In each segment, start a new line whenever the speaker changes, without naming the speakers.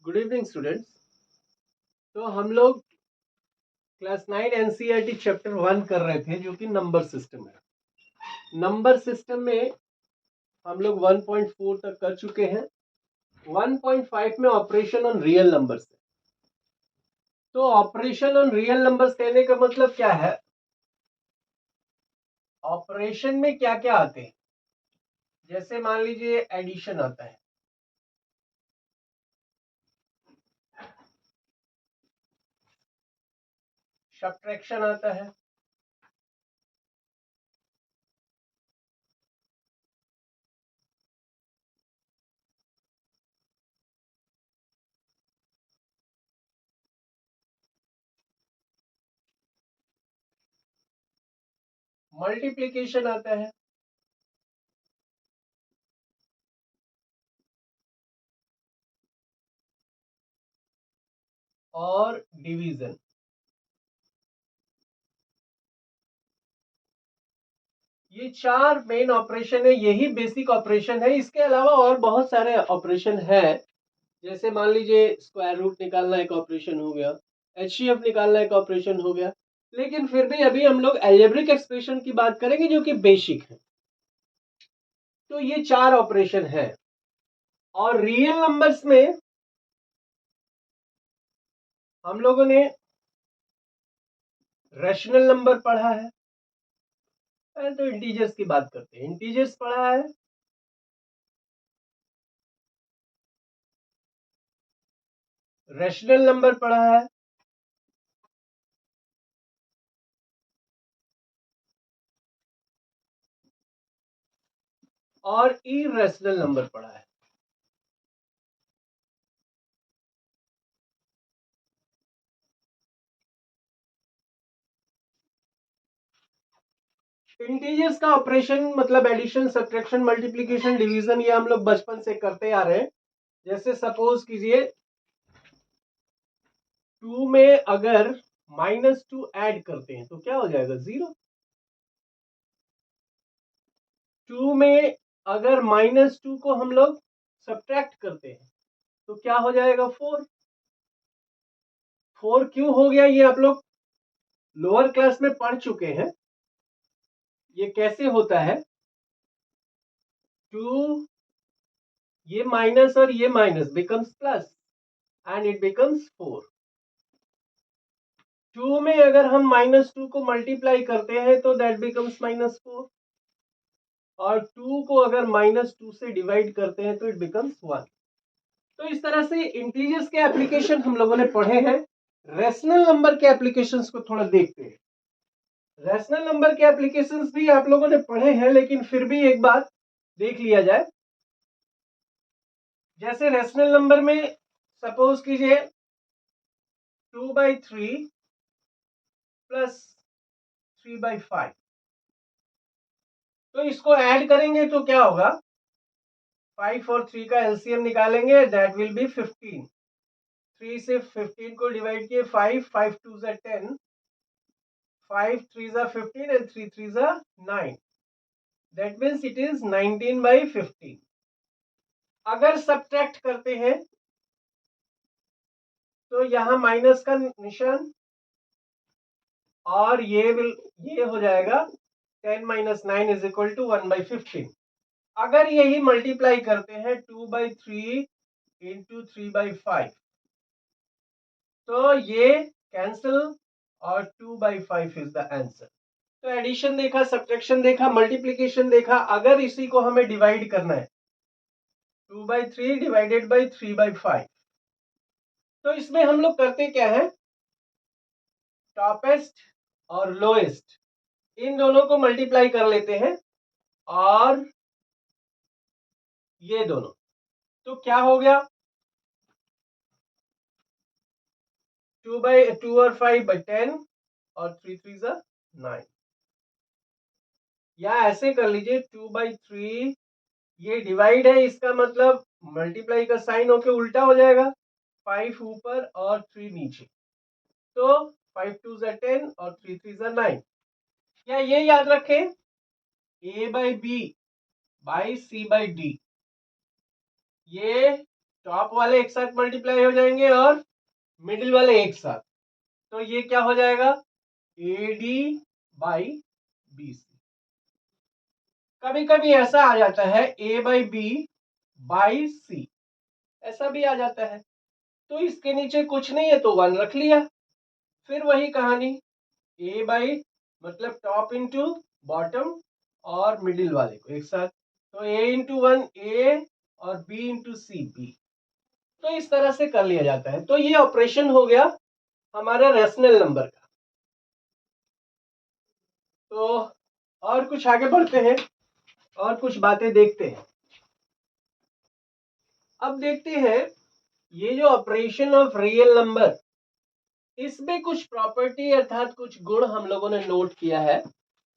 Good evening students. तो हम लोग क्लास 9 एनसीईआरटी चैप्टर 1 कर रहे थे जो कि नंबर सिस्टम है। नंबर सिस्टम में हम लोग 1.4 तक कर चुके हैं। 1.5 में ऑपरेशन ऑन रियल नंबर्स है। तो ऑपरेशन ऑन रियल नंबर्स कहने का मतलब क्या है? ऑपरेशन में क्या क्या आते हैं? जैसे मान लीजिए एडिशन आता है, सब्ट्रैक्शन आता है, मल्टीप्लिकेशन आता है और डिवीजन। ये चार मेन ऑपरेशन है, यही बेसिक ऑपरेशन है। इसके अलावा और बहुत सारे ऑपरेशन है। जैसे मान लीजिए स्क्वायर रूट निकालना एक ऑपरेशन हो गया, एचसीएफ निकालना एक ऑपरेशन हो गया। लेकिन फिर भी अभी हम लोग अलजेब्रिक एक्सप्रेशन की बात करेंगे जो कि बेसिक है। तो ये चार ऑपरेशन है। और रियल नंबर्स में हम लोगों ने रैशनल नंबर पढ़ा है। पहले तो इंटीजर्स की बात करते हैं। इंटीजर्स पढ़ा है, रैशनल नंबर पढ़ा है, और इरेशनल नंबर पढ़ा है। इंटीजर्स का ऑपरेशन मतलब एडिशन, सब्ट्रैक्शन, मल्टीप्लिकेशन, डिवीजन, ये हम लोग बचपन से करते आ रहे हैं। जैसे सपोज कीजिए 2 में अगर -2 ऐड करते हैं तो क्या हो जाएगा? 0। 2 में अगर -2 को हम लोग सब्ट्रैक्ट करते हैं तो क्या हो जाएगा? 4। 4 क्यों हो गया ये आप लोग लोअर क्लास में पढ़ चुके हैं। ये कैसे होता है? 2, ये माइनस और ये minus becomes plus and it becomes 4। 2 में अगर हम -2 को मल्टीप्लाई करते हैं तो दैट बिकम्स -4, और 2 को अगर -2 से डिवाइड करते हैं तो इट बिकम्स 1। तो इस तरह से इंटीजर्स के एप्लीकेशन हम लोगों ने पढ़े हैं। रैशनल नंबर के एप्लीकेशंस को थोड़ा देखते हैं। रैशनल नंबर के एप्लीकेशंस भी आप लोगों ने पढ़े हैं, लेकिन फिर भी एक बात देख लिया जाए। जैसे रैशनल नंबर में सपोज कीजिए 2/3 प्लस 3/5, तो इसको ऐड करेंगे तो क्या होगा? 5 और 3 का एलसीएम निकालेंगे, दैट विल बी 15। 3 से 15 को डिवाइड किए 5, 5 2 जा 10, 5 3 जा 15 and 3 3 जा 9। That means it is 19/15। अगर सब्ट्रैक्ट करते हैं तो यहां माइनस का निशान, और ये हो जाएगा 10 - 9 इज इक्वल टू 1/15। अगर यही मल्टीप्लाई करते हैं 2/3 इंटू 3/5 तो ये कैंसिल, और 2/5 इज द आंसर। तो एडिशन देखा, सब्ट्रैक्शन देखा, मल्टीप्लिकेशन देखा। अगर इसी को हमें डिवाइड करना है 2/3 डिवाइडेड बाई 3/5, तो इसमें हम लोग करते क्या है? टॉपेस्ट और लोएस्ट इन दोनों को मल्टीप्लाई कर लेते हैं, और ये दोनों, तो क्या हो गया? 2 और 5/10 और 3 3 जा 9। या ऐसे कर लीजिए 2/3, ये डिवाइड है, इसका मतलब मल्टीप्लाई का साइन होके उल्टा हो जाएगा, 5 ऊपर और 3 नीचे। तो 5 2 जा 10 और 3 3 जा 9। या ये याद रखें a/b बाई c/d, ये टॉप वाले एक साथ मल्टीप्लाई हो जाएंगे और मिडिल वाले एक साथ, तो ये क्या हो जाएगा, AD बाई BC। कभी कभी ऐसा आ जाता है A by B by C, ऐसा भी आ जाता है। तो इसके नीचे कुछ नहीं है तो 1 रख लिया, फिर वही कहानी, A बाई मतलब टॉप इंटू बॉटम और मिडिल वाले को एक साथ, तो A इंटू 1 A और B इंटू C B। तो इस तरह से कर लिया जाता है। तो ये ऑपरेशन हो गया हमारा रेशनल नंबर का। तो और कुछ आगे बढ़ते हैं और कुछ बातें देखते हैं। अब देखते हैं ये जो ऑपरेशन ऑफ रियल नंबर, इसमें कुछ प्रॉपर्टी अर्थात कुछ गुण हम लोगों ने नोट किया है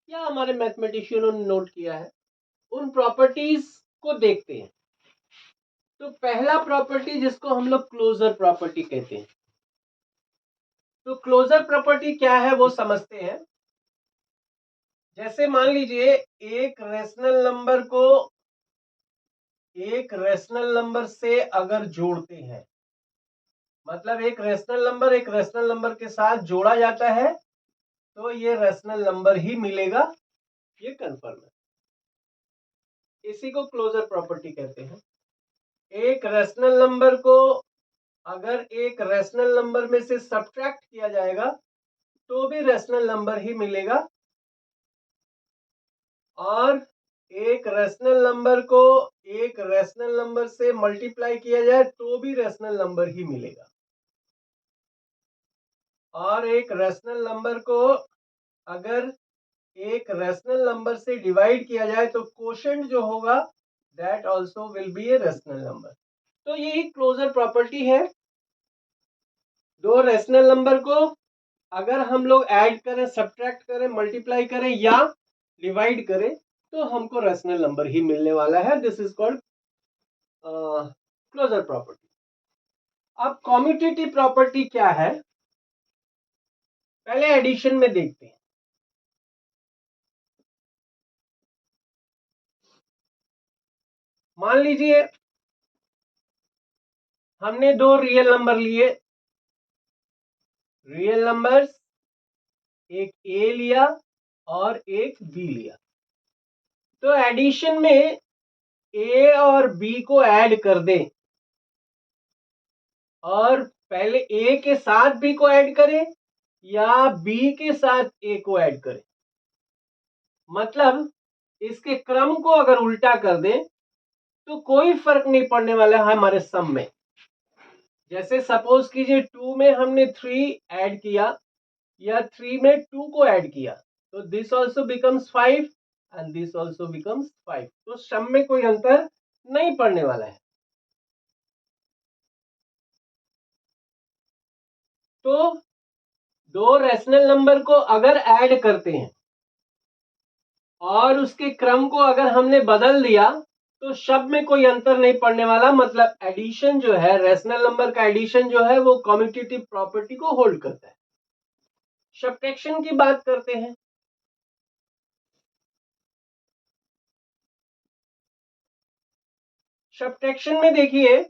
या हमारे मैथमेटिशियनों ने नोट किया है, उन प्रॉपर्टीज को देखते हैं। तो पहला प्रॉपर्टी जिसको हम लोग क्लोजर प्रॉपर्टी कहते हैं, तो क्लोजर प्रॉपर्टी क्या है वो समझते हैं। जैसे मान लीजिए एक रेशनल नंबर से अगर जोड़ते हैं, मतलब एक रेशनल नंबर के साथ जोड़ा जाता है तो ये रेशनल नंबर ही मिलेगा, ये कंफर्म है। इसी को क्लोजर प्रॉपर्टी कहते हैं। एक रेशनल नंबर को अगर एक रेशनल नंबर में से सब्ट्रैक्ट किया जाएगा तो भी रेशनल नंबर ही मिलेगा, और एक रेशनल नंबर को एक रेशनल नंबर से मल्टीप्लाई किया जाए तो भी रेशनल नंबर ही मिलेगा, और एक रेशनल नंबर को अगर एक रेशनल नंबर से डिवाइड किया जाए तो कोशेंट जो होगा that also will be a rational number. तो यही क्लोजर प्रॉपर्टी है। दो रेशनल नंबर को अगर हम लोग ऐड करें, सब्ट्रैक्ट करें, मल्टीप्लाई करें या डिवाइड करें तो हमको रेशनल नंबर ही मिलने वाला है। This is called closure property. अब कॉम्यूटेटिव प्रॉपर्टी क्या है, पहले एडिशन में देखते हैं। मान लीजिए हमने दो रियल नंबर लिए, रियल नंबर्स, एक A लिया और एक B लिया। तो एडिशन में A और B को ऐड कर दें, और पहले A के साथ B को ऐड करें या B के साथ A को ऐड करें, मतलब इसके क्रम को अगर उल्टा कर दें तो कोई फर्क नहीं पड़ने वाला है हमारे सम में। जैसे सपोज कीजिए 2 में हमने 3 ऐड किया या 3 में 2 को ऐड किया, तो this also becomes 5 and this also becomes 5। तो सम में कोई अंतर नहीं पड़ने वाला है। तो दो रेशनल नंबर को अगर ऐड करते हैं और उसके क्रम को अगर हमने बदल दिया तो शब्द में कोई अंतर नहीं पड़ने वाला, मतलब एडिशन जो है, रेशनल नंबर का एडिशन जो है वो कम्यूटेटिव प्रॉपर्टी को होल्ड करता है। सब्ट्रैक्शन की बात करते हैं। सब्ट्रैक्शन में देखिए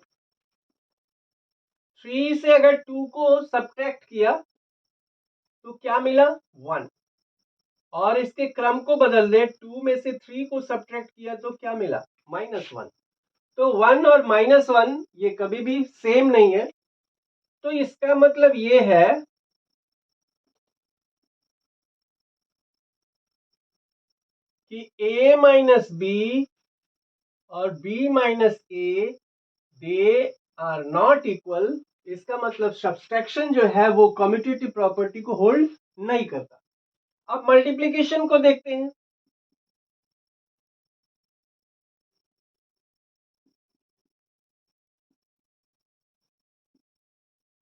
3 से अगर 2 को सब्ट्रैक्ट किया तो क्या मिला, 1, और इसके क्रम को बदल दे, 2 में से 3 को सब्ट्रैक्ट किया तो क्या मिला, -1। तो 1 और -1 ये कभी भी सेम नहीं है। तो इसका मतलब ये है कि A माइनस B और B minus A they are not equal. इसका मतलब सब्ट्रैक्शन जो है वो कम्यूटेटिव प्रॉपर्टी को होल्ड नहीं करता। अब मल्टीप्लिकेशन को देखते हैं।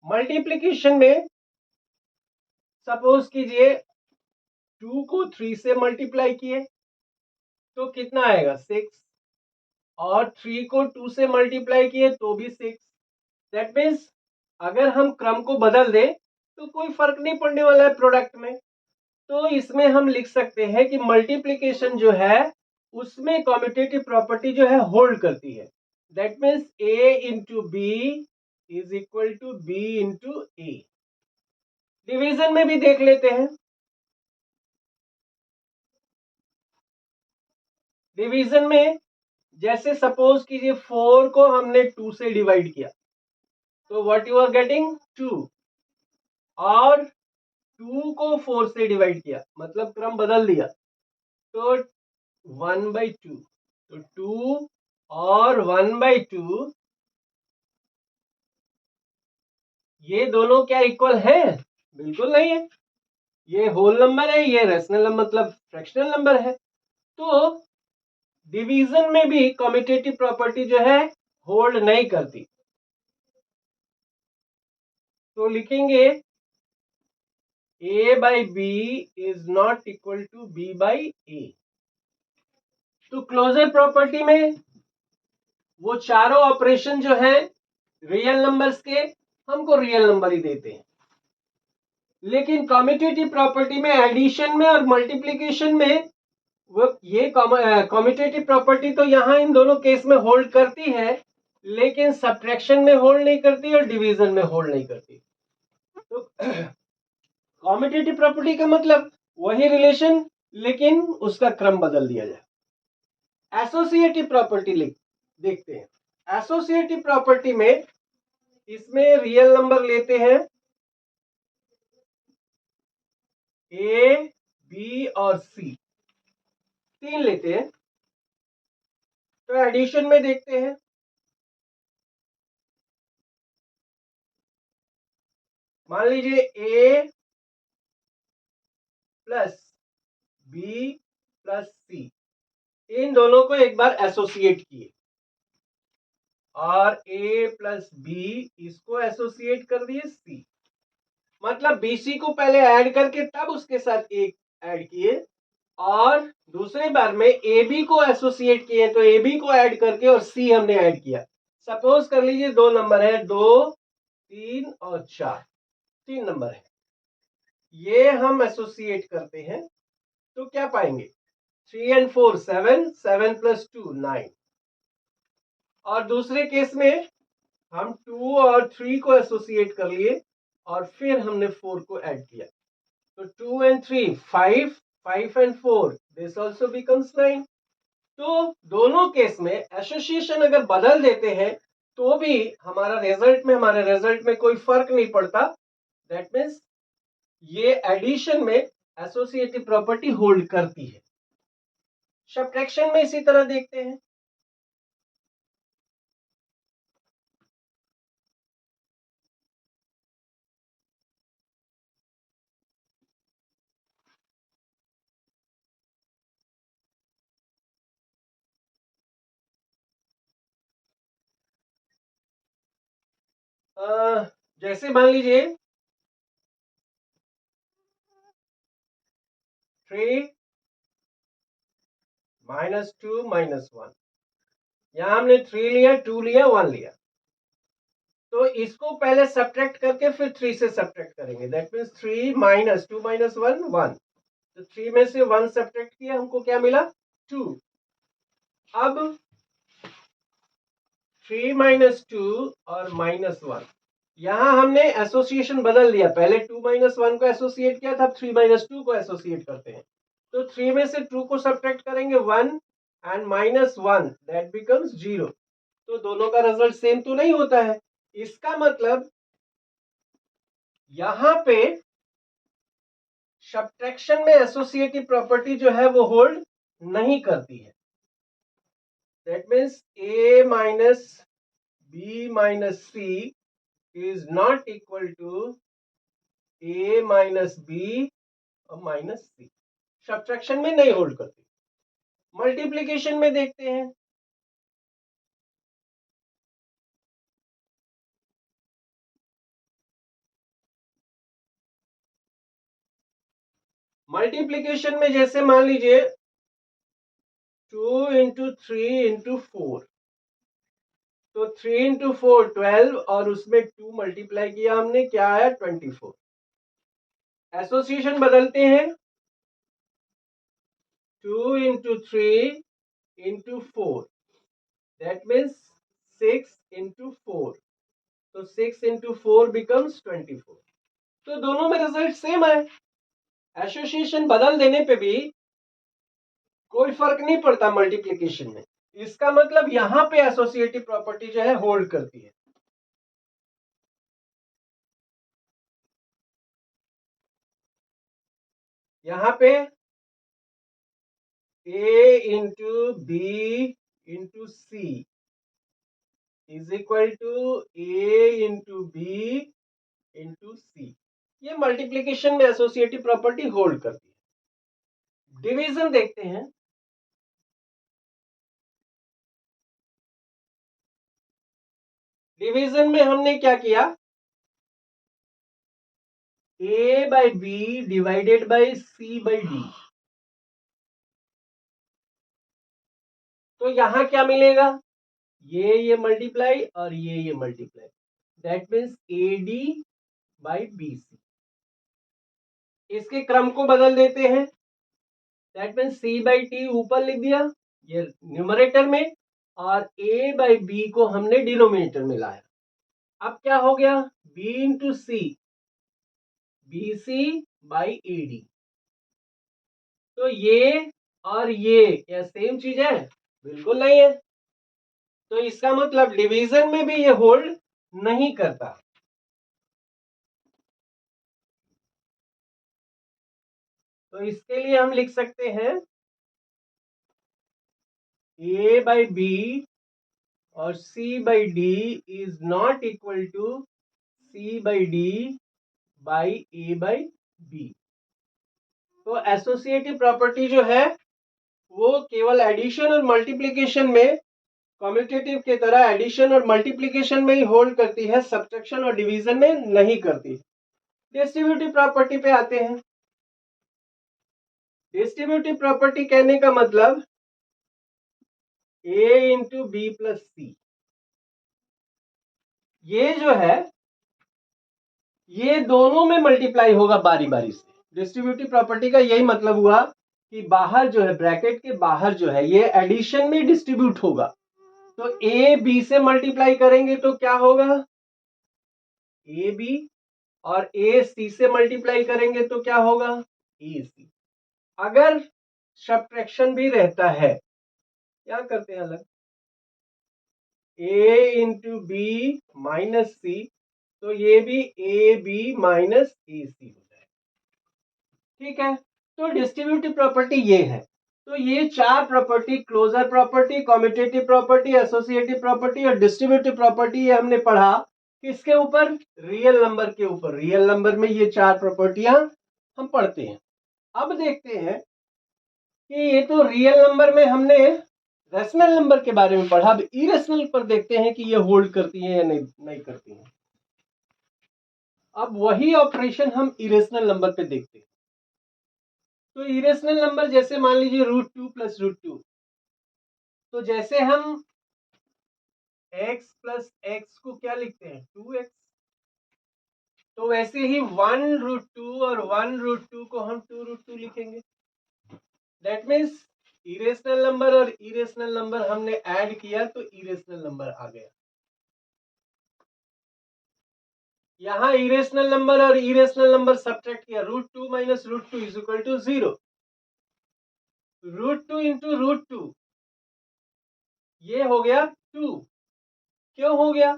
मल्टीप्लिकेशन में सपोज कीजिए 2 को 3 से मल्टीप्लाई किए तो कितना आएगा, 6, और 3 को 2 से मल्टीप्लाई किए तो भी 6। दैट मीन्स अगर हम क्रम को बदल दें तो कोई फर्क नहीं पड़ने वाला है प्रोडक्ट में। तो इसमें हम लिख सकते हैं कि मल्टीप्लिकेशन जो है उसमें कम्यूटेटिव प्रॉपर्टी जो है होल्ड करती है। That means A into B is equal to B into A. Division में भी देख लेते हैं। डिवीजन में जैसे सपोज कीजिए 4 को हमने 2 से डिवाइड किया, तो व्हाट यू आर गेटिंग 2, और 2 को 4 से डिवाइड किया मतलब क्रम बदल दिया, तो 1/2, तो 2 और 1/2 ये दोनों क्या इक्वल है? बिल्कुल नहीं है। ये होल नंबर है, ये रेशनल नंबर मतलब फ्रैक्शनल नंबर है। तो डिवीजन में भी कम्यूटेटिव प्रॉपर्टी जो है होल्ड नहीं करती। तो लिखेंगे a by b is not equal to b by a। तो क्लोजर प्रॉपर्टी में वो चारों ऑपरेशन जो है रियल नंबर्स के हमको रियल नंबर ही देते हैं, लेकिन कम्यूटेटिव प्रॉपर्टी में एडिशन में और मल्टीप्लिकेशन में वो ये कम्यूटेटिव प्रॉपर्टी तो यहाँ इन दोनों केस में होल्ड करती है, लेकिन सब्ट्रैक्शन में होल्ड नहीं करती और डिवीजन में होल्ड नहीं करती। तो कम्यूटेटिव प्रॉपर्टी का मतलब वही रिलेशन लेकिन उसका क्रम बदल दिया जाए। एसोसिएटिव प्रॉपर्टी देखते हैं। एसोसिएटिव प्रॉपर्टी में इसमें रियल नंबर लेते हैं ए, बी और सी, 3 लेते हैं। तो एडिशन में देखते हैं, मान लीजिए ए प्लस बी प्लस सी, इन दोनों को एक बार एसोसिएट किए, और ए प्लस बी इसको एसोसिएट कर दिए सी, मतलब बीसी को पहले ऐड करके तब उसके साथ एक ऐड किए, और दूसरे बार में ए बी को एसोसिएट किए तो ए बी को ऐड करके और सी हमने ऐड किया। सपोज कर लीजिए 2 नंबर है, 2, 3 और 4, 3 नंबर है, ये हम एसोसिएट करते हैं तो क्या पाएंगे? 3 and 4 7, 7 plus 2 9। और दूसरे केस में हम 2 और 3 को एसोसिएट कर लिए और फिर हमने 4 को ऐड किया, तो 2 and 3 5, 5 and 4 this also becomes 9। तो दोनों केस में एसोसिएशन अगर बदल देते हैं तो भी हमारे रिजल्ट में कोई फर्क नहीं पड़ता। दैट मीन्स ये एडिशन में एसोसिएटिव प्रॉपर्टी होल्ड करती है। सब्ट्रैक्शन में इसी तरह देखते हैं। जैसे मान लीजिए 3 माइनस 2 माइनस 1, यहां हमने 3 लिया, 2 लिया, 1 लिया, तो इसको पहले सब्ट्रैक्ट करके फिर 3 से सब्ट्रैक्ट करेंगे। दैट मीन्स 3 माइनस 2 माइनस 1 1, तो 3 में से 1 सब्ट्रैक्ट किया, हमको क्या मिला? 2। अब 3 माइनस 2 और माइनस 1, यहां हमने एसोसिएशन बदल दिया, पहले 2 माइनस 1 को एसोसिएट किया था, 3 माइनस 2 को एसोसिएट करते हैं, तो 3 में से 2 को सब्ट्रैक्ट करेंगे 1 एंड माइनस 1 दैट बिकम्स 0। तो दोनों का रिजल्ट सेम तो नहीं होता है। इसका मतलब यहां पे सब्ट्रैक्शन में एसोसिएटिव प्रॉपर्टी जो है वो होल्ड नहीं करती है। That means a minus b minus c is not equal to a minus b और माइनस c, सब्ट्रैक्शन में नहीं होल्ड करती। मल्टीप्लिकेशन में देखते हैं। मल्टीप्लिकेशन में जैसे मान लीजिए 2 इंटू 3 इंटू 4, तो 3 इंटू 4 12 और उसमें 2 मल्टीप्लाई किया हमने, क्या आया? 24। एसोसिएशन बदलते हैं, 2 into 3 into 4 that means 6 into 4, तो 6 into 4 becomes 24। तो दोनों में रिजल्ट सेम है। एसोसिएशन बदल देने पे भी कोई फर्क नहीं पड़ता मल्टीप्लिकेशन में। इसका मतलब यहां पे एसोसिएटिव प्रॉपर्टी जो है होल्ड करती है। यहां पे a into B into C is equal to a into B into C, ये मल्टीप्लिकेशन में एसोसिएटिव प्रॉपर्टी होल्ड करती है। डिवीजन देखते हैं। डिवीजन में हमने क्या किया, a by B divided by C by D. तो यहां क्या मिलेगा, ये मल्टीप्लाई और ये multiply, that means A D by B C. इसके क्रम को बदल देते हैं, that means C by T ऊपर लिख दिया ये न्यूमरेटर में, और ए बाई बी को हमने डिनोमिनेटर में लाया। अब क्या हो गया, B into C, B C by A D. तो ये और ये क्या सेम चीज है, बिल्कुल नहीं है। तो इसका मतलब डिवीजन में भी ये होल्ड नहीं करता। तो इसके लिए हम लिख सकते हैं a बाई बी और c by D is not equal to c by D by a by B. तो एसोसिएटिव प्रॉपर्टी जो है वो केवल एडिशन और मल्टीप्लिकेशन में, कम्यूटेटिव की तरह एडिशन और मल्टीप्लिकेशन में ही होल्ड करती है, सब्ट्रैक्शन और डिवीजन में नहीं करती। डिस्ट्रीब्यूटिव प्रॉपर्टी पे आते हैं। डिस्ट्रीब्यूटिव प्रॉपर्टी कहने का मतलब a इंटू बी प्लस सी, ये जो है ये दोनों में मल्टीप्लाई होगा बारी बारी से। डिस्ट्रीब्यूटिव प्रॉपर्टी का यही मतलब हुआ कि बाहर जो है, ब्रैकेट के बाहर जो है, ये एडिशन में डिस्ट्रीब्यूट होगा। तो ए बी से मल्टीप्लाई करेंगे तो क्या होगा, ए बी, और ए सी से मल्टीप्लाई करेंगे तो क्या होगा, ए सी। अगर सब्ट्रैक्शन भी रहता है, क्या करते हैं अलग, ए इंटू बी माइनस सी, तो ये भी ए बी माइनस ए सी हो जाएगा। ठीक है, तो डिस्ट्रीब्यूटिव प्रॉपर्टी ये है। तो ये चार property, closure property, commutative property, associative property और डिस्ट्रीब्यूटिव प्रॉपर्टी, ये हमने पढ़ा किसके ऊपर, रियल नंबर के ऊपर। रियल नंबर में ये चार प्रॉपर्टियां हम पढ़ते हैं। अब देखते हैं कि ये तो रियल नंबर में हमने रेशनल नंबर के बारे में पढ़ा, अब इरेशनल पर देखते हैं कि ये होल्ड करती है या नहीं करती है। अब वही ऑपरेशन हम इरेशनल नंबर पे देखते हैं। तो इरेशनल नंबर जैसे मान लीजिए √2 प्लस √2, तो जैसे हम x प्लस एक्स को क्या लिखते हैं, 2x, तो वैसे ही 1√2 और 1√2 को हम 2√2 लिखेंगे। दैट मीन्स इरेशनल नंबर और इरेशनल नंबर हमने ऐड किया तो इरेशनल नंबर आ गया। यहां इरेशनल नंबर और इरेशनल नंबर सब्ट्रैक्ट किया, √2 minus √2 is equal to 0। √2 into √2 ये हो गया 2। क्यों हो गया,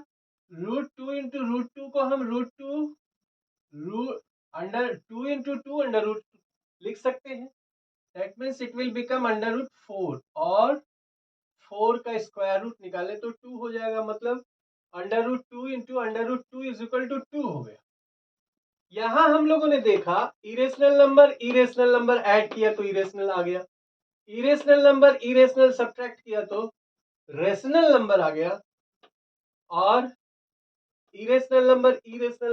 √2 इंटू √2 को हम √2 अंडर 2 इंटू 2 अंडर रूट लिख सकते हैं। That means it will become under √4, और 4 का स्क्वायर रूट निकाले तो 2 हो जाएगा, मतलब under √2 into under √2 is equal to 2 हो गया। यहां हम लोगों ने देखा इरेशनल नंबर ऐड किया तो इरेशनल आ गया, इरेशनल सब्ट्रैक्ट किया तो रेशनल नंबर आ गया, और इरेशनल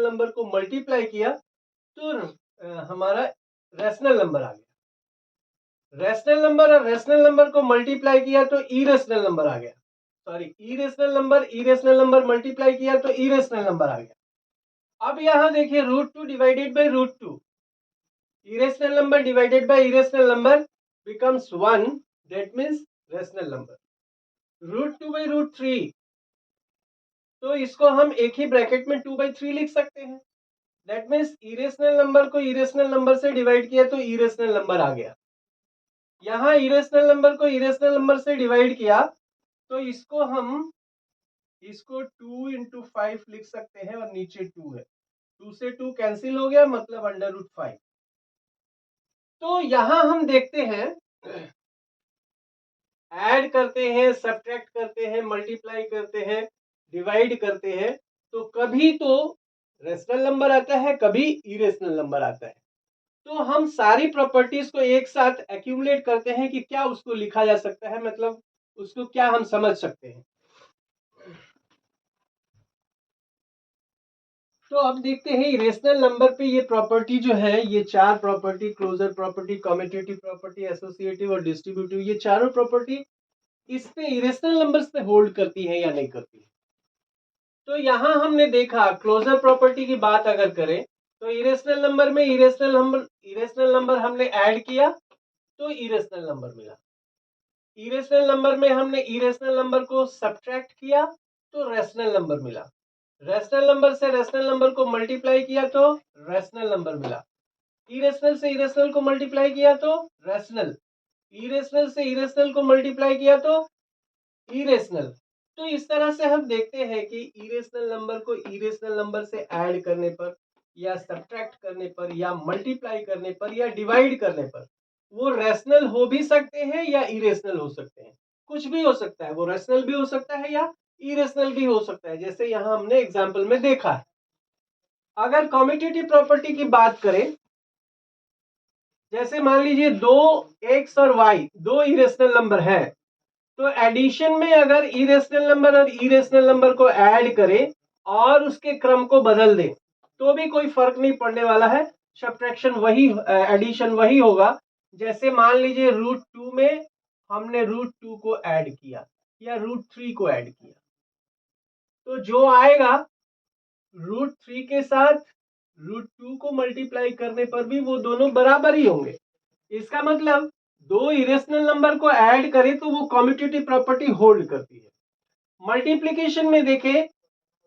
नंबर को मल्टीप्लाई किया तो हमारा रेशनल नंबर आ गया। रेशनल नंबर और रेशनल नंबर को मल्टीप्लाई किया तो इरेशनल नंबर आ गया, सॉरी, इरेशनल नंबर मल्टीप्लाई किया तो इरेशनल नंबर आ गया। अब यहां देखिए √2 divided by √2, irrational number divided by irrational number becomes 1, that means rational number. √2 by √3, तो इसको हम एक ही ब्रैकेट में 2/3 लिख सकते हैं। दैट मीन्स इरेशनल नंबर को इरेशनल नंबर से डिवाइड किया तो इरेशनल नंबर आ गया। यहाँ इरेशनल नंबर को इरेशनल नंबर से डिवाइड किया तो इसको 2 into 5 लिख सकते हैं और नीचे 2 है, 2 से 2 कैंसिल हो गया, मतलब √5। तो यहां हम देखते हैं, ऐड करते हैं, सब्ट्रैक्ट करते हैं, मल्टीप्लाई करते हैं, डिवाइड करते हैं, तो कभी तो रेशनल नंबर आता है, कभी इरेशनल नंबर आता है। तो हम सारी प्रॉपर्टीज को एक साथ एक्यूमुलेट करते हैं कि क्या उसको लिखा जा सकता है, मतलब उसको क्या हम समझ सकते हैं। तो अब देखते हैं इरेशनल नंबर पे ये प्रॉपर्टी जो है, ये 4 property, closure property, commutative property, associative और डिस्ट्रीब्यूटिव, ये चारों प्रॉपर्टी इस पे इरेशनल नंबर्स पे होल्ड करती है या नहीं करती है। तो यहां हमने देखा क्लोजर प्रॉपर्टी की बात अगर करें तो इरेशनल नंबर में इरेशनल नंबर हमने ऐड किया तो इरेशनल नंबर मिला। इरेशनल नंबर में हमने इरेशनल नंबर को सब्ट्रैक्ट किया तो रेशनल नंबर मिला। रेशनल नंबर से रेशनल नंबर को मल्टीप्लाई किया तो रेशनल नंबर मिला। इरेशनल से इरेशनल को मल्टीप्लाई किया तो रेशनल, इरेशनल से इरेशनल को मल्टीप्लाई किया तो इरेशनल। तो इस तरह से हम देखते हैं कि इरेशनल नंबर को इरेशनल नंबर से ऐड करने पर या सब्ट्रैक्ट करने पर या मल्टीप्लाई करने पर या डिवाइड करने पर वो रेशनल हो भी सकते हैं या इरेशनल हो सकते हैं। कुछ भी हो सकता है, वो रेशनल भी हो सकता है या इरेशनल भी हो सकता है, जैसे यहां हमने एग्जाम्पल में देखा है। अगर कम्यूटेटिव प्रॉपर्टी की बात करें, जैसे मान लीजिए 2x और y दो इरेशनल नंबर है, तो एडिशन में अगर इरेशनल नंबर और इरेशनल नंबर को ऐड करें और उसके क्रम को बदल दें तो भी कोई फर्क नहीं पड़ने वाला है, सब्ट्रैक्शन वही, एडिशन वही होगा। जैसे मान लीजिए √2 में हमने √2 को ऐड किया या √3 को ऐड किया, तो जो आएगा √3 के साथ √2 को मल्टीप्लाई करने पर भी वो दोनों बराबर ही होंगे। इसका मतलब दो इरेशनल नंबर को ऐड करें तो वो कम्यूटेटिव प्रॉपर्टी होल्ड करती है। मल्टीप्लिकेशन में देखें,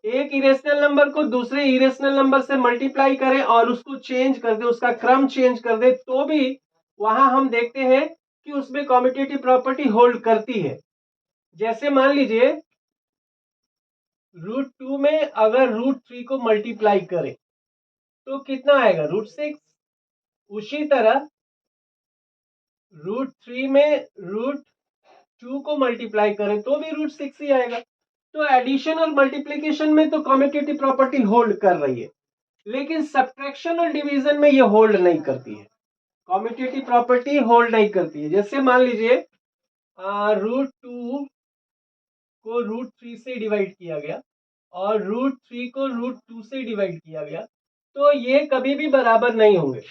एक इरेशनल नंबर को दूसरे इरेशनल नंबर से मल्टीप्लाई करें और उसको चेंज कर दे, उसका क्रम चेंज कर दे, तो भी वहां हम देखते हैं कि उसमें कम्यूटेटिव प्रॉपर्टी होल्ड करती है। जैसे मान लीजिए √2 में अगर √3 को मल्टीप्लाई करें तो कितना आएगा, √6। उसी तरह √3 में √2 को मल्टीप्लाई करें तो भी √6 ही आएगा। तो एडिशन और मल्टीप्लिकेशन में तो कम्यूटेटिव प्रॉपर्टी होल्ड कर रही है, लेकिन सब्ट्रैक्शन और डिवीजन में ये होल्ड नहीं करती है, कम्यूटेटिव प्रॉपर्टी होल्ड नहीं करती है। जैसे मान लीजिए √2 को √3 से डिवाइड किया गया और √3 को √2 से डिवाइड किया गया, तो ये कभी भी बराबर नहीं होंगे।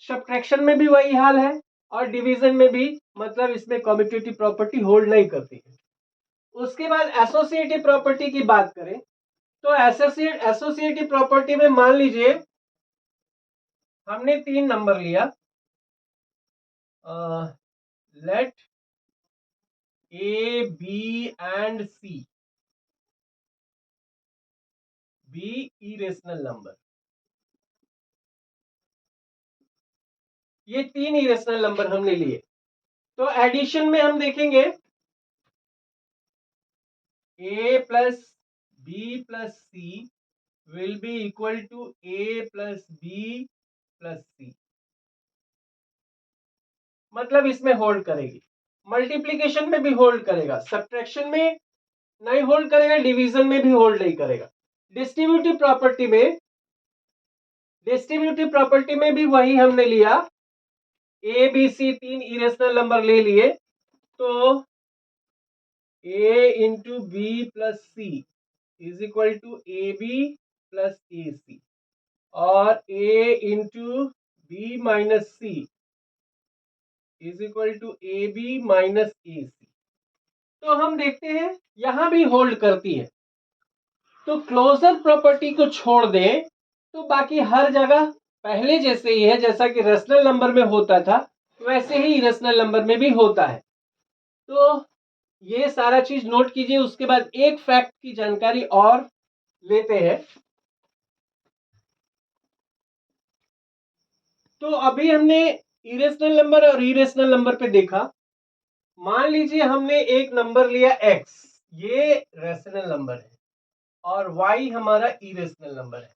सब्ट्रैक्शन में भी वही हाल है और डिवीजन में भी, मतलब इसमें कम्यूटेटिव प्रॉपर्टी होल्ड नहीं करती है। उसके बाद एसोसिएटिव प्रॉपर्टी की बात करें तो एसोसिएटिव प्रॉपर्टी में मान लीजिए हमने 3 नंबर लिया, late A, B and C be irrational number। ये 3 इरेशनल नंबर हमने लिए, तो एडिशन में हम देखेंगे A plus B plus C will be equal to A plus B plus C, मतलब इसमें होल्ड करेगी। मल्टीप्लिकेशन में भी होल्ड करेगा, सब्ट्रैक्शन में नहीं होल्ड करेगा, डिवीजन में भी होल्ड नहीं करेगा। डिस्ट्रीब्यूटिव प्रॉपर्टी में भी वही हमने लिया, A B C 3 irrational number ले लिए, तो A into B plus C is equal to A B plus A C और A into B minus C is equal to A B minus A C. तो हम देखते हैं यहां भी होल्ड करती है। तो क्लोजर प्रॉपर्टी को छोड़ दें तो बाकी हर जगह पहले जैसे ही है, जैसा कि रेशनल नंबर में होता था वैसे ही इरेशनल नंबर में भी होता है। तो ये सारा चीज नोट कीजिए। उसके बाद एक फैक्ट की जानकारी और लेते हैं। तो अभी हमने इरेशनल नंबर और इरेशनल नंबर पे देखा। मान लीजिए हमने एक नंबर लिया x, ये रेशनल नंबर है और y हमारा इरेशनल नंबर है।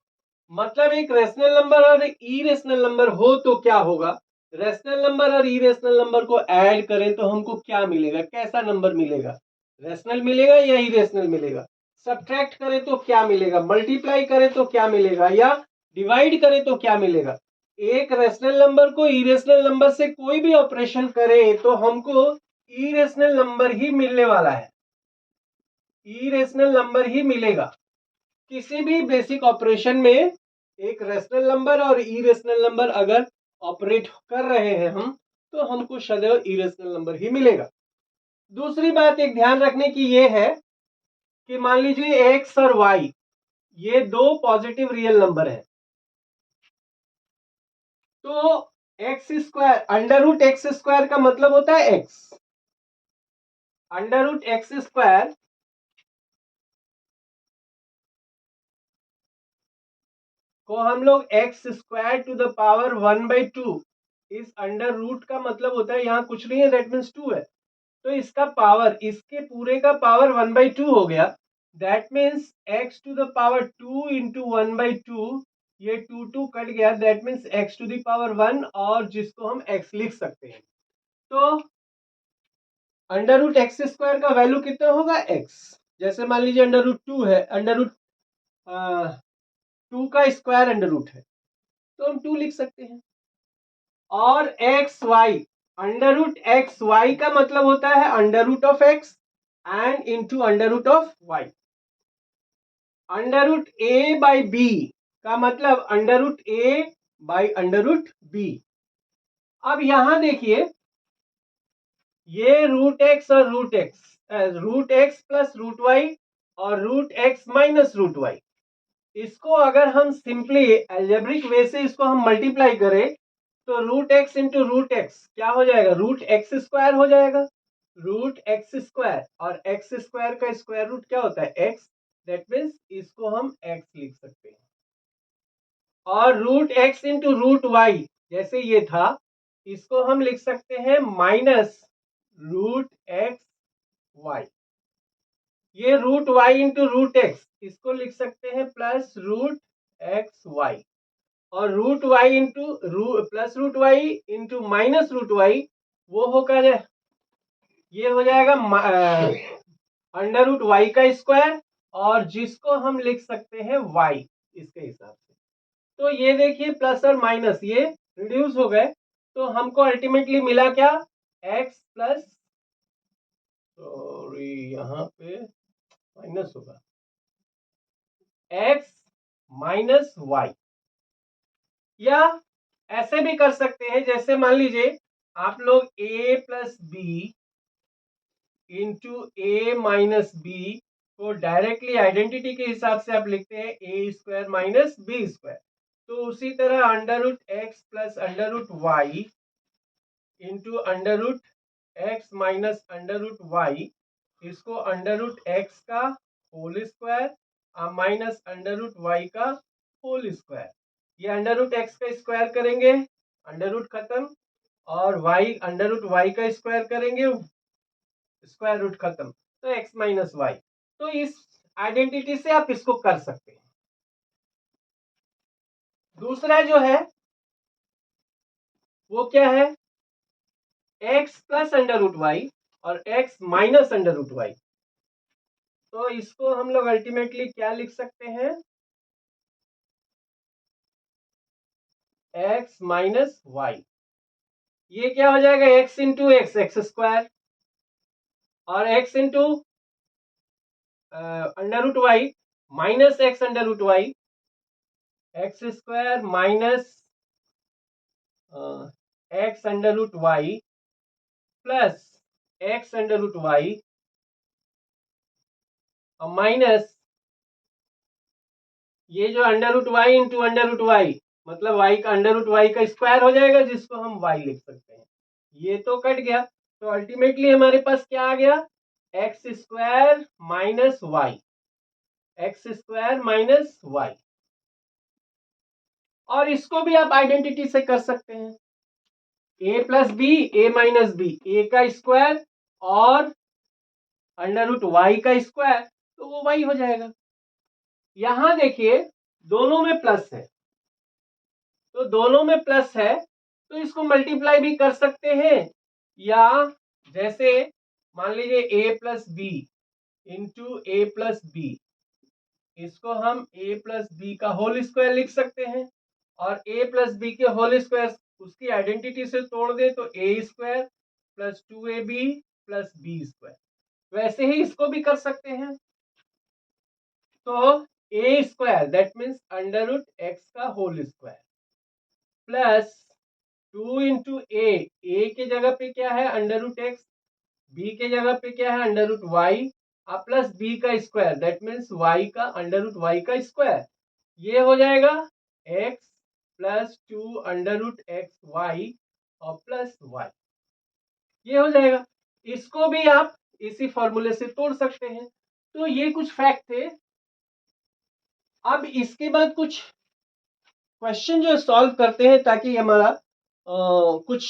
मतलब एक रेशनल नंबर और एक इरेशनल नंबर हो तो क्या होगा, रेशनल नंबर और इरेशनल नंबर को ऐड करें तो हमको क्या मिलेगा, कैसा नंबर मिलेगा, रेशनल मिलेगा या इरेशनल मिलेगा। सब्ट्रैक्ट करें तो क्या मिलेगा, मल्टीप्लाई करें तो क्या मिलेगा, या डिवाइड करें तो क्या मिलेगा। एक रेशनल नंबर को इरेशनल नंबर से कोई भी ऑपरेशन करें तो हमको इरेशनल नंबर ही मिलने वाला है, इरेशनल नंबर ही मिलेगा। किसी भी बेसिक ऑपरेशन में एक रेशनल नंबर और इरेशनल नंबर अगर ऑपरेट कर रहे हैं हम, तो हमको सदैव इरेशनल नंबर ही मिलेगा। दूसरी बात एक ध्यान रखने की ये है कि मान लीजिए x और y ये दो पॉजिटिव रियल नंबर है, तो X square, under root X square का मतलब होता है x, under root X square को हम लोग X square to the power 1/2, इस अंडर रूट का मतलब होता है यहाँ कुछ नहीं है, दैट मीन्स 2 है, तो इसका पावर, इसके पूरे का पावर 1/2 हो गया। That means x to the power 2 into 1/2, ये 2 कट गया, that means x to the power 1, और जिसको हम x लिख सकते हैं। तो अंडर रूट एक्स स्क्वायर का वैल्यू कितना होगा, x। जैसे मान लीजिए अंडर रूट 2 है, अंडर रूट 2 का स्क्वायर अंडर रूट है, तो हम 2 लिख सकते हैं। और x y, under root x y का मतलब होता है under root of x and into under root of y. Under root A by B का मतलब under root A by under root B. अब यहां देखिए, ये रूट एक्स और root x plus root y और root x minus root Y, इसको अगर हम सिंपली एल्जेब्रिक वे से इसको हम मल्टीप्लाई करें तो root X into root X क्या हो जाएगा, रूट एक्स स्क्वायर हो जाएगा, रूट एक्स स्क्वायर, और एक्स स्क्वायर का स्क्वायर रूट क्या होता है, एक्स, दैट मीन्स इसको हम एक्स लिख सकते हैं। और root X into root Y जैसे ये था, इसको हम लिख सकते हैं माइनस रूट एक्स वाई। ये root Y into root X, इसको लिख सकते हैं प्लस रूट एक्स वाई। और root Y into plus root Y into minus root Y, वो होगा, ये हो जाएगा अंडर रूट वाई का स्क्वायर, और जिसको हम लिख सकते हैं वाई इसके हिसाब से। तो ये देखिए प्लस और माइनस ये रिड्यूस हो गए, तो हमको अल्टीमेटली मिला क्या, एक्स प्लस, सॉरी यहाँ पे माइनस होगा, एक्स माइनस वाई। या ऐसे भी कर सकते हैं, जैसे मान लीजिए आप लोग a plus B into A minus B को डायरेक्टली आइडेंटिटी के हिसाब से आप लिखते हैं A square minus B square, तो उसी तरह under root x plus under root Y into under root x minus under root Y, इसको अंडर रूट एक्स का whole square minus under root Y का होल स्क्वायर। ये under root x का square करेंगे, under root खत्म, और Y under root Y का square करेंगे, स्क्वायर रूट खत्म, तो एक्स माइनस वाई। तो इस आइडेंटिटी से आप इसको कर सकते हैं। दूसरा जो है वो क्या है, x plus under root y और x minus under root y, तो इसको हम लोग अल्टीमेटली क्या लिख सकते हैं, एक्स माइनस वाई। ये क्या हो जाएगा, x into x, x square, और x into under root y minus x under root y, x square minus x under root Y plus x under root y और माइनस ये जो under root Y into under root y, मतलब y का under root Y का square हो जाएगा, जिसको हम वाई लिख सकते हैं। ये तो कट गया, तो अल्टीमेटली हमारे पास क्या आ गया, X square minus Y, x square minus Y. और इसको भी आप आइडेंटिटी से कर सकते हैं, A plus B, A minus B, A का स्क्वायर और अंडर रूट वाई का स्क्वायर, तो वो वाई हो जाएगा। यहां देखिए दोनों में प्लस है, तो दोनों में प्लस है तो इसको मल्टीप्लाई भी कर सकते हैं, या जैसे मान लीजिए a plus B into a plus b, इसको हम ए प्लस बी का होल स्क्वायर लिख सकते हैं, और ए प्लस बी के होल स्क्वायर उसकी आइडेंटिटी से तोड़ दे तो a square plus 2ab plus b square. वैसे ही इसको भी कर सकते हैं, तो a square that means under root x का whole square plus 2 into a के जगह पे क्या है अंडर रूट एक्स, बी के जगह पे क्या है under root Y, plus B का स्क्वायर दैट मीन्स वाई का अंडर रूट वाई का स्क्वायर। ये हो जाएगा X plus 2 under root x Y और प्लस वाई, ये हो जाएगा। इसको भी आप इसी फॉर्मूले से तोड़ सकते हैं। तो ये कुछ फैक्ट थे। अब इसके बाद कुछ क्वेश्चन जो सॉल्व करते हैं ताकि हमारा कुछ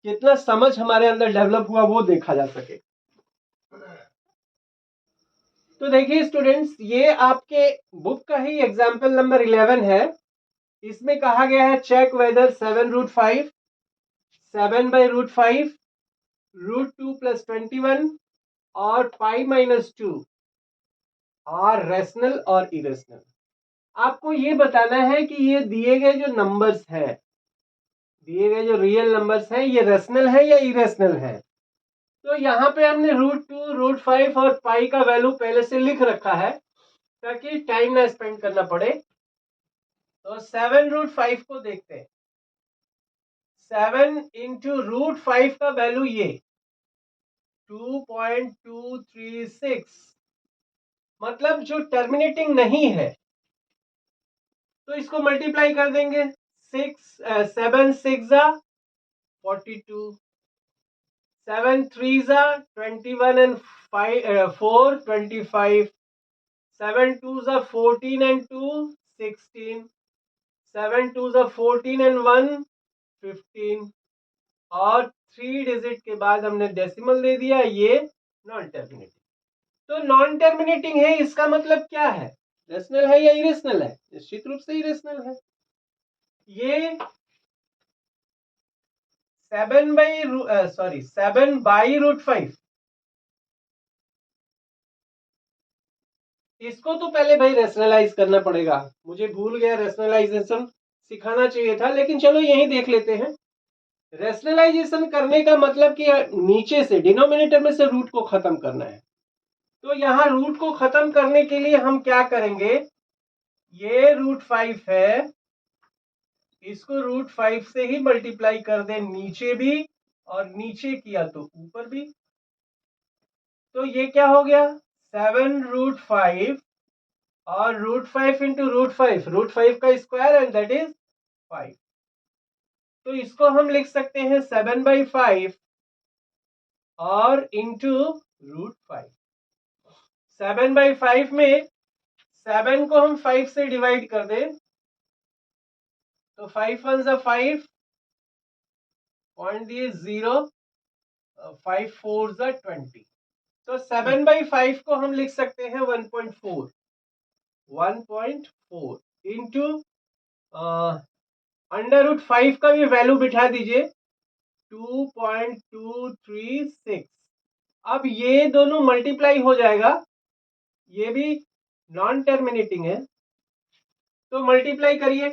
कितना समझ हमारे अंदर डेवलप हुआ वो देखा जा सके। तो देखिए स्टूडेंट्स, ये आपके बुक का ही एग्जाम्पल नंबर 11 है। इसमें कहा गया है चेक वेदर 7√5, 7/√5, √2 + 21 और π-2 आर रेशनल और इरेशनल। आपको ये बताना है कि ये दिए गए जो नंबर्स हैं, दिए गए जो रियल नंबर्स हैं, ये रेशनल है या इरेशनल है। तो यहाँ पे हमने √2, √5 और पाई का वैल्यू पहले से लिख रखा है ताकि टाइम ना स्पेंड करना पड़े। तो 7√5 को देखते हैं। 7 इंटू √5 का वैल्यू ये 2.236, मतलब जो टर्मिनेटिंग नहीं है, तो इसको मल्टीप्लाई कर देंगे। 7 6 42, 7 3 21 and 4 25, 7 2 14 and 2 16, 7 2 14 and 1 15, और 3 डिजिट के बाद हमने डेसिमल दे दिया, ये नॉन टर्मिनेटिंग। तो नॉन टर्मिनेटिंग है, इसका मतलब क्या है, रेशनल है या इरेशनल है। निश्चित रूप से इरेशनल है। ये 7/√5, इसको तो पहले भाई रेशनलाइज करना पड़ेगा। मुझे भूल गया, रेशनलाइजेशन सिखाना चाहिए था, लेकिन चलो यही देख लेते हैं। रेशनलाइजेशन करने का मतलब कि नीचे से डिनोमिनेटर में से रूट को खत्म करना है। तो यहाँ रूट को खत्म करने के लिए हम क्या करेंगे, ये √5 है, इसको √5 से ही मल्टीप्लाई कर दें नीचे भी, और नीचे किया तो ऊपर भी। तो ये क्या हो गया 7√5 और √5 इंटू √5 का स्क्वायर एंड दैट इज 5। तो इसको हम लिख सकते हैं 7/5 और इंटू √5। 7/5 में 7 को हम 5 से डिवाइड कर दें तो 5 1 5 पॉइंट दिए 0, 5 4 20। तो 7/5 को हम लिख सकते हैं 1.4 इंटू अंडर रूट 5 का भी वैल्यू बिठा दीजिए 2.236। अब ये दोनों मल्टीप्लाई हो जाएगा, ये भी नॉन टर्मिनेटिंग है, तो मल्टीप्लाई करिए।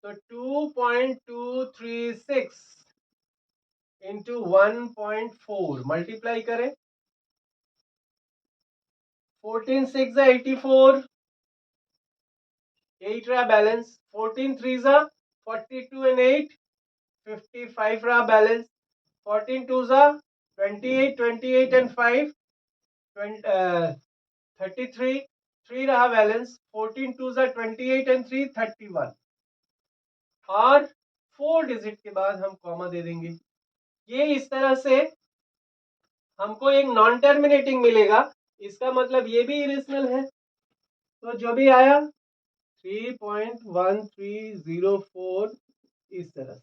तो 2.236 इंटू 1.4 मल्टीप्लाई करें। 14 6 84, 8 रहा बैलेंस। 14 3 42 and 8 55 रहा बैलेंस। 14 2 28, 28 and 5 33, 3 रहा बैलेंस। 14 2 28 and 3 31, और 4 डिजिट के बाद हम कॉमा दे देंगे। ये इस तरह से हमको एक नॉन टर्मिनेटिंग मिलेगा, इसका मतलब ये भी इरेशनल है। तो जो भी आया 3.1304 इस तरह से।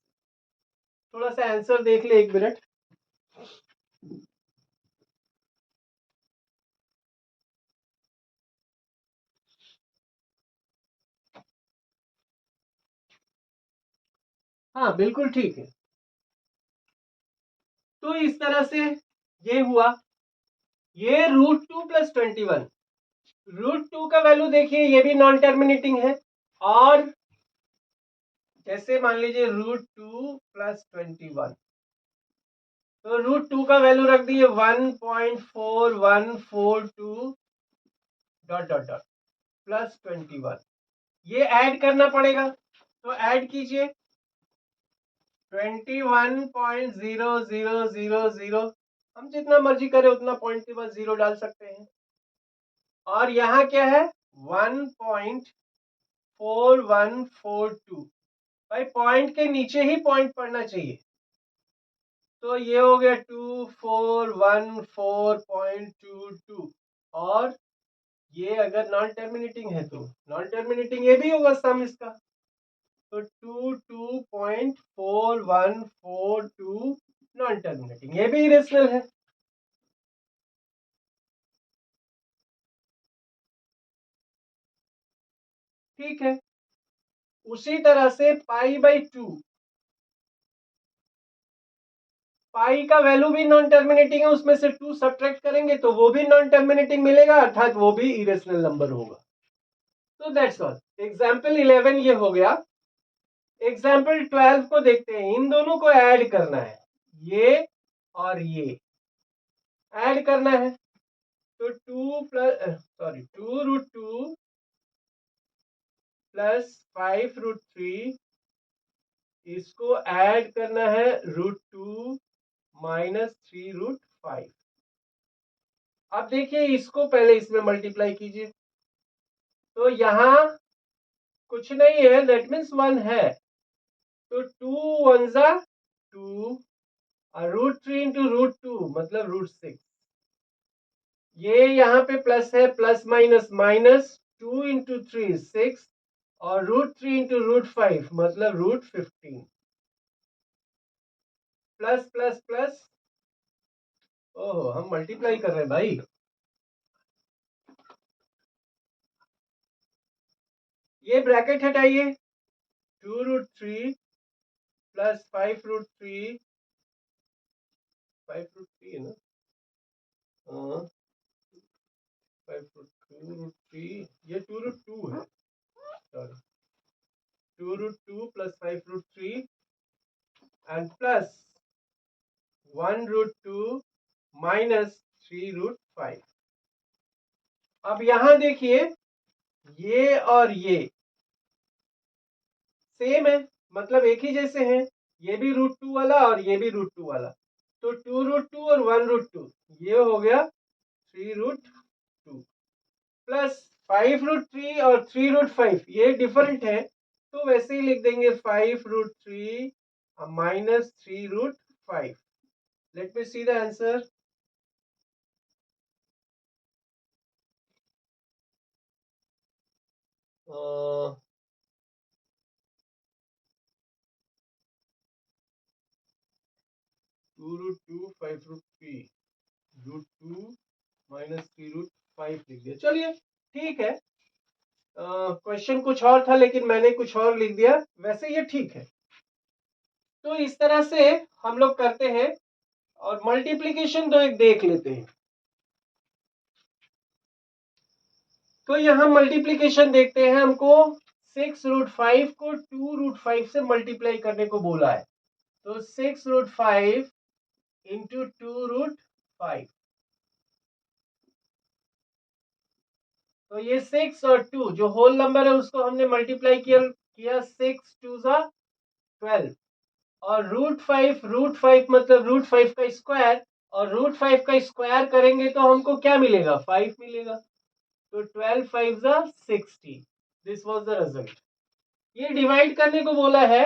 थोड़ा सा आंसर देख ले, 1 मिनट। हाँ बिल्कुल ठीक है। तो इस तरह से ये हुआ, ये √2 + 21। √2 का वैल्यू देखिए, ये भी नॉन टर्मिनेटिंग है। और जैसे मान लीजिए √2 + 21, तो √2 का वैल्यू रख दिए 1.4142 डॉट डॉट डॉट प्लस 21। ये ऐड करना पड़ेगा, तो ऐड कीजिए 21.0000। हम जितना मर्जी करें उतना पॉइंट के बाद 0 डाल सकते हैं। और यहाँ क्या है 1.4142। भाई पॉइंट के नीचे ही पॉइंट पड़ना चाहिए। तो ये हो गया 2414.22। और ये अगर नॉन टर्मिनेटिंग है तो नॉन टर्मिनेटिंग ये भी होगा सम इसका। तो 22.4142 नॉन टर्मिनेटिंग, ये भी इरेशनल है। ठीक है। उसी तरह से π/2, पाई का वैल्यू भी नॉन टर्मिनेटिंग है, उसमें से 2 सब्ट्रैक्ट करेंगे तो वो भी नॉन टर्मिनेटिंग मिलेगा, अर्थात वो भी इरेशनल नंबर होगा। तो दैट्स ऑल। एग्जाम्पल 11 ये हो गया। एग्जाम्पल 12 को देखते हैं। इन दोनों को ऐड करना है, ये और ये ऐड करना है। तो 2√2 + 5√3, इसको ऐड करना है √2 - 3√5। अब देखिए इसको पहले इसमें मल्टीप्लाई कीजिए। तो यहाँ कुछ नहीं है, दैट मीन्स 1 है। तो 2 1 ज़ा 2 और √3 × √2 मतलब √6। ये यहाँ पे प्लस है, प्लस माइनस माइनस, 2 × 3 6 और √3 × √5 मतलब √15। प्लस प्लस प्लस, ओहो हम मल्टीप्लाई कर रहे हैं भाई। ये ब्रैकेट हटाइए, 2√3 + 5√3, 5√3 है ना, 5√2√3, ये 2√2 है, सॉरी 2√2 + 5√3 एंड प्लस 1√2 - 3√5। अब यहां देखिए ये और ये सेम है, मतलब एक ही जैसे हैं। ये भी √2 वाला और ये भी √2 वाला। तो 2√2 और 1√2, ये हो गया 3√2 प्लस 5√3 और 3√5, ये डिफरेंट है, तो वैसे ही लिख देंगे 5√3 - 3√5। Let me see the answer. 2√2 5√3 √2 - 3√5 लिख दिया। चलिए ठीक है, क्वेश्चन कुछ और था लेकिन मैंने कुछ और लिख दिया, वैसे ये ठीक है। तो इस तरह से हम लोग करते हैं। और मल्टीप्लिकेशन तो एक देख लेते हैं। तो यहाँ मल्टीप्लिकेशन देखते हैं, हमको 6√5 को 2√5 से मल्टीप्लाई करने को बोला है। तो 6√5 × 2√5, तो ये 6 और 2 जो होल नंबर है उसको हमने मल्टीप्लाई किया 6 2 ज़ा 12 और √5 मतलब √5 का स्क्वायर, और √5 का स्क्वायर करेंगे तो हमको क्या मिलेगा, 5 मिलेगा। तो 12 5 ज़ा 60। This was the result. ये डिवाइड करने को बोला है,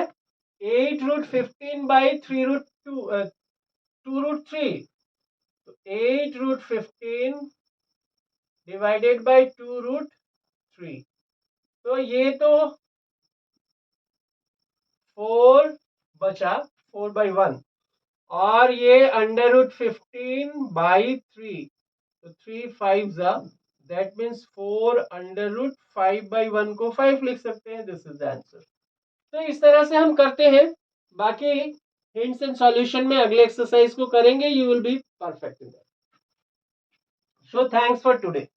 8√15 by 2√3, तो 8√15 डिवाइडेड बाय 2√3, तो ये तो 4 बचा 4/1, और ये √15/3, तो 3 5 दैट मीन्स 4 √5/1 को 5 लिख सकते हैं। This is the answer. तो इस तरह से हम करते हैं। बाकी हिंट्स एंड सॉल्यूशन में अगले एक्सरसाइज को करेंगे। You will be perfect in that. So thanks for today.